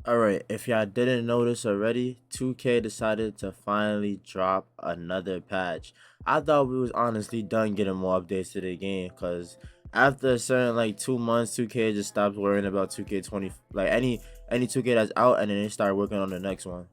Alright, if y'all didn't notice already, 2K decided to finally drop another patch. I thought we was honestly done getting more updates to the game, cause after a certain like 2 months, 2K just stopped worrying about 2K20, like any 2K that's out, and then they start working on the next one.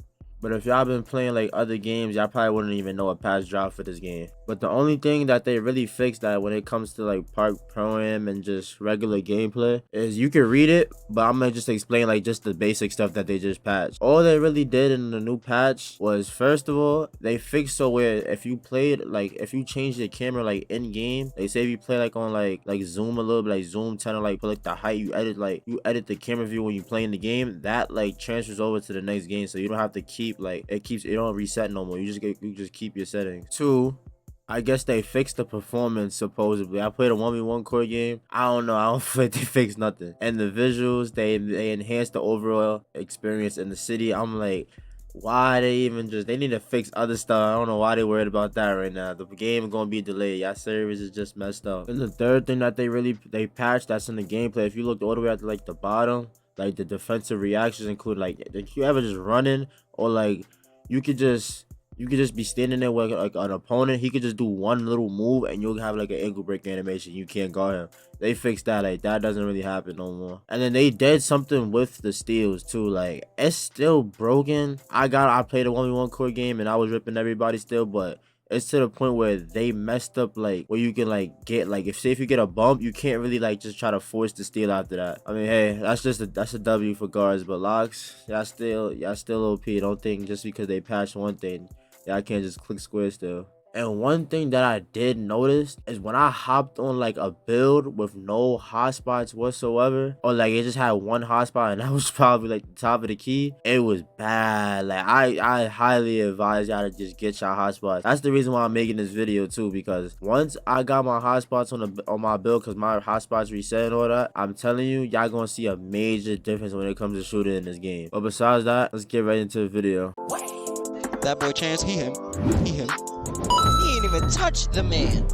But if y'all been playing like other games, y'all probably wouldn't even know a patch drop for this game. But the only thing that they really fixed that when it comes to like park pro-am and just regular gameplay is you can read it, but I'm gonna just explain like just the basic stuff that they just patched. All they really did in the new patch was, first of all, they fixed so where if you played like if you change the camera like in game, they say if you play like on like zoom a little bit, like zoom 10 or like put like the height, you edit the camera view when you play in the game, that like transfers over to the next game, so you don't have to keep like it don't reset no more. You just keep your settings. Two, I guess they fixed the performance supposedly. I played a 1v1 core game. I don't know. I don't feel like they fixed nothing. And the visuals, they enhanced the overall experience in the city. I'm like, why they even just, they need to fix other stuff. I don't know why they worried about that right now. The game is gonna be delayed. Y'all service is just messed up. And the third thing that they patched that's in the gameplay, if you look all the way at like the bottom, like the defensive reactions include like if you ever just running or like you could just be standing there with like an opponent. He could just do one little move and you'll have like an ankle break animation. You can't guard him. They fixed that. Like that doesn't really happen no more. And then they did something with the steals too. Like it's still broken. I played a 1v1 core game and I was ripping everybody still, but it's to the point where they messed up like where you can like get like if you get a bump, you can't really like just try to force the steal after that. I mean, hey, that's a W for guards, but locks, y'all still OP. Don't think just because they patched one thing, I can't just click square still. And one thing that I did notice is when I hopped on like a build with no hotspots whatsoever, or like it just had one hotspot and that was probably like the top of the key, it was bad. Like I highly advise y'all to just get your hotspots. That's the reason why I'm making this video too, because once I got my hotspots on my build, because my hotspots reset and all that, I'm telling you, y'all gonna see a major difference when it comes to shooting in this game. But besides that, let's get right into the video. That boy Chance, he him. He him. He ain't even touched the man.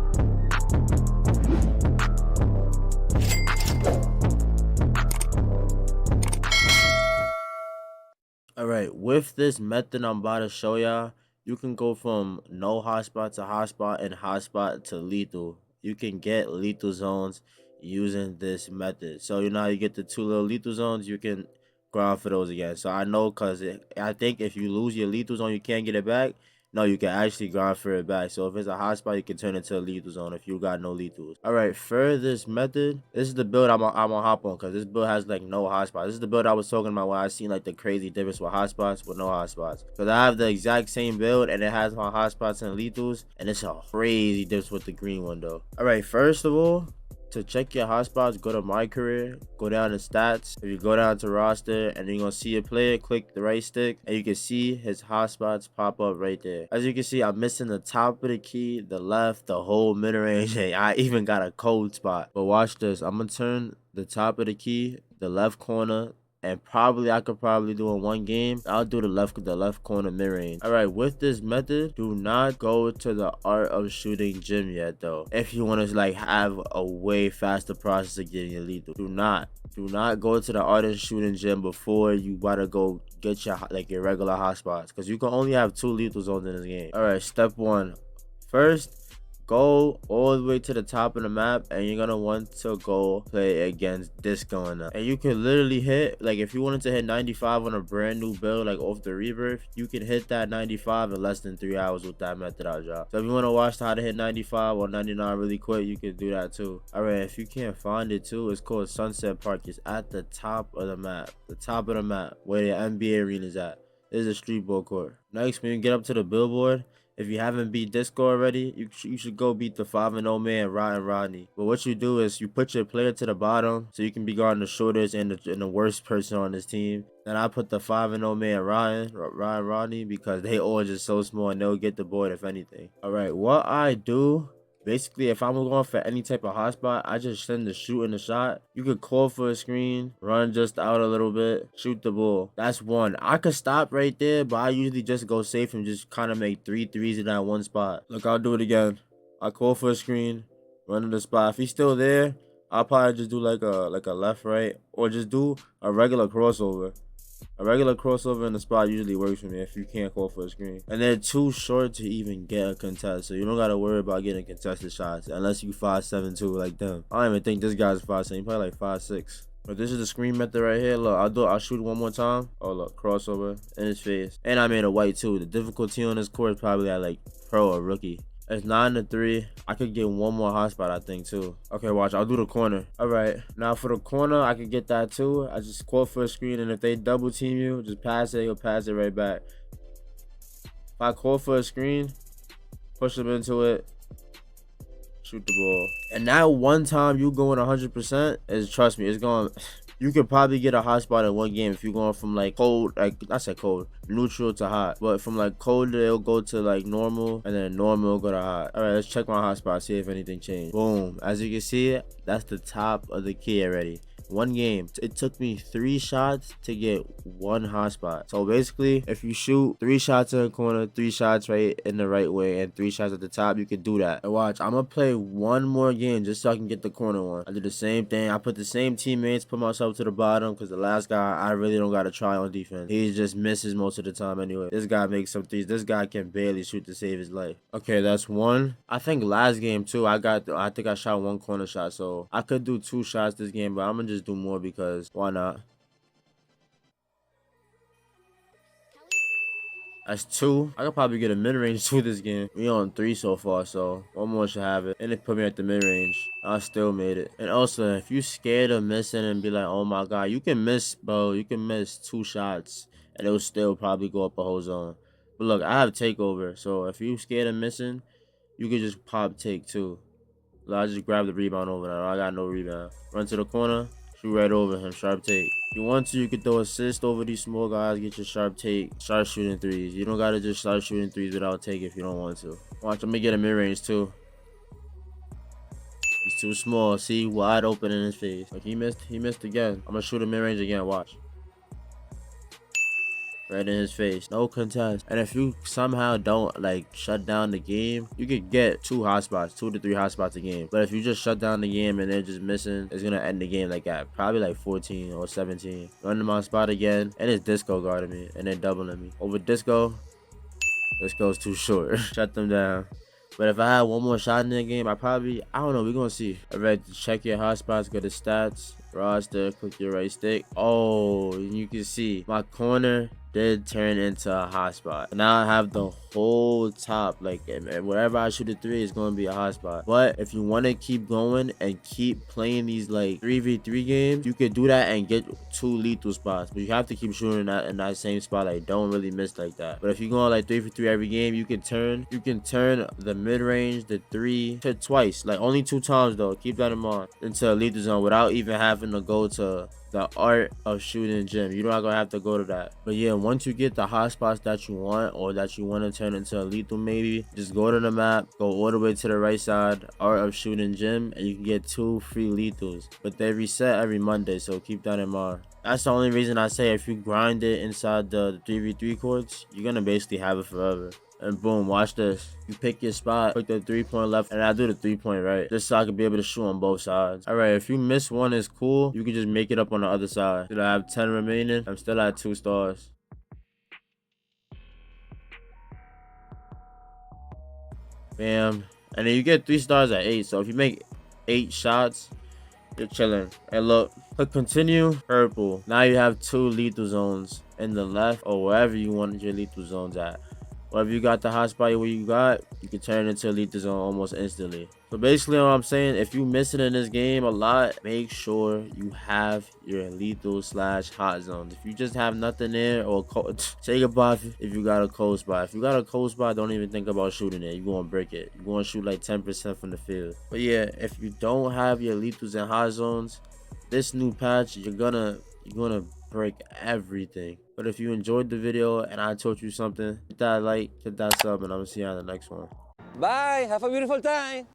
Alright, with this method I'm about to show y'all, you can go from no hotspot to hotspot and hotspot to lethal. You can get lethal zones using this method. So you know how you get the two little lethal zones, you can grind for those again. So I know because I think if you lose your lethal zone, you can't get it back. No, you can actually grind for it back. So if it's a hotspot, you can turn it to a lethal zone if you got no lethals. Alright, for this method, this is the build I'm gonna hop on because this build has like no hotspots. This is the build I was talking about when I seen like the crazy difference with hotspots with no hotspots. Because I have the exact same build and it has my hotspots and lethals, and it's a crazy difference with the green one though. Alright, first of all, to check your hotspots, go to my career, go down to stats. If you go down to roster and you're gonna see a player, click the right stick and you can see his hotspots pop up right there. As you can see, I'm missing the top of the key, the left, the whole mid-range, and I even got a cold spot. But watch this, I'm gonna turn the top of the key, the left corner, and I could probably do in one game. I'll do the left corner mid range. All right, with this method, do not go to the art of shooting gym yet though. If you want to like have a way faster process of getting your lethal, do not go to the art of shooting gym before you about to go get your regular hotspots, because you can only have 2 lethal zones in this game. All right, step 1. First, go all the way to the top of the map and you're gonna want to go play against Disco in that. And you can literally hit, like if you wanted to hit 95 on a brand new build like off the rebirth, you can hit that 95 in less than 3 hours with that method I dropped. So if you want to watch how to hit 95 or 99 really quick, you can do that too. All right, if you can't find it too, it's called Sunset Park. It's at the top of the map, where the NBA arena is at. This is a street ball court. Next, when you get up to the billboard, if you haven't beat Disco already, you should go beat the 5-0 man, Ryan Rodney. But what you do is you put your player to the bottom so you can be guarding the shortest and the worst person on this team. Then I put the 5-0 man, Ryan Rodney, because they all just so small and they'll get the board if anything. All right, what I do, basically, if I'm going for any type of hotspot, I just send the shoot and the shot. You could call for a screen, run just out a little bit, shoot the ball. That's one. I could stop right there, but I usually just go safe and just kind of make 3 threes in that one spot. Look, I'll do it again. I call for a screen, run to the spot. If he's still there, I'll probably just do like a left right, or just do a regular crossover. A regular crossover in the spot usually works for me if you can't call for a screen. And they're too short to even get a contest, so you don't gotta worry about getting contested shots unless you 5'7" too like them. I don't even think this guy's 5'7", he's probably like 5'6". But this is the screen method right here. Look, I'll shoot it one more time. Oh look, crossover in his face. And I made a white too. The difficulty on this court is probably at like pro or rookie. It's 9-3. I could get one more hotspot, I think, too. Okay, watch. I'll do the corner. All right. Now for the corner, I could get that too. I just call for a screen, and if they double team you, just pass it. You'll pass it right back. If I call for a screen, push them into it, shoot the ball. And that one time you going 100% is, trust me, it's going. You could probably get a hot spot in one game if you're going from like cold, like I said cold, neutral to hot. But from like cold, it'll go to like normal, and then normal will go to hot. All right, let's check my hot spot, see if anything changed. Boom. As you can see, that's the top of the key already. One game. It took me 3 shots to get one hotspot. So basically, if you shoot 3 shots in the corner, 3 shots right in the right way, and 3 shots at the top, you can do that. And watch, I'm gonna play one more game just so I can get the corner one. I did the same thing. I put the same teammates, put myself to the bottom, because the last guy, I really don't gotta try on defense. He just misses most of the time anyway. This guy makes some threes. This guy can barely shoot to save his life. Okay, that's one. I think last game too, I think I shot 1 corner shot, so I could do 2 shots this game, but I'm gonna just do more because why not? That's 2. I could probably get a mid-range too this game. We on 3 so far, so one more should have it. And it put me at the mid-range. I still made it. And also, if you scared of missing and be like, oh my god, you can miss, bro. You can miss 2 shots and it'll still probably go up a whole zone. But look, I have takeover, so if you scared of missing, you can just pop take too. I just grab the rebound over there. I got no rebound. Run to the corner, shoot right over him. Sharp take. If you want to, you could throw assist over these small guys. Get your sharp take. Start shooting threes. You don't gotta just start shooting threes without take if you don't want to. Watch, I'm gonna get a mid range too. He's too small. See, wide open in his face. Like he missed again. I'm gonna shoot a mid range again. Watch. Right in his face. No contest. And if you somehow don't like shut down the game, you could get 2 hotspots, 2 to 3 hotspots a game. But if you just shut down the game and they're just missing, it's gonna end the game like at probably like 14 or 17. Run to my spot again, and it's disco guarding me, and they're doubling me. Over disco, disco's too short. Shut them down. But if I had one more shot in the game, I don't know, we're gonna see. Alright, check your hotspots, go to stats, roster, click your right stick. Oh, and you can see my corner did turn into a hotspot. Now I have the whole top, like, and wherever I shoot a 3, it's gonna be a hotspot. But if you want to keep going and keep playing these like 3v3 games, you could do that and get 2 lethal spots. But you have to keep shooting that in that same spot. Like, don't really miss like that. But if you go like 3v3 every game, you can turn the mid-range, the 3 to twice. Like only 2 times though. Keep that in mind. Into a lethal zone without even having to go to the art of shooting gym. You're not gonna have to go to that. But yeah, once you get the hot spots that you want, or that you want to turn into a lethal, maybe just go to the map, go all the way to the right side, art of shooting gym, and you can get 2 free lethals. But they reset every Monday, so keep that in mind. That's the only reason I say if you grind it inside the 3v3 courts, you're gonna basically have it forever. And boom, watch this. You pick your spot, pick the 3-point left, and I do the 3-point right, just so I can be able to shoot on both sides. Alright, if you miss one, it's cool. You can just make it up on the other side. Should I have 10 remaining? I'm still at 2 stars. Bam. And then you get 3 stars at 8. So if you make 8 shots, you're chilling. And look, click continue, purple. Now you have 2 lethal zones in the left or wherever you want your lethal zones at. Wherever you got the hotspot where you got, you can turn it into a lethal zone almost instantly. So basically what I'm saying, if you miss it in this game a lot, make sure you have your lethal / hot zones. If you just have nothing there, or say goodbye if you got a cold spot. If you got a cold spot, don't even think about shooting it. You're gonna break it. You're gonna shoot like 10% from the field. But yeah, if you don't have your lethals and hot zones, this new patch, you're gonna break everything. But if you enjoyed the video and I taught you something, hit that like, hit that sub, and I'm gonna see you on the next one. Bye. Have a beautiful time.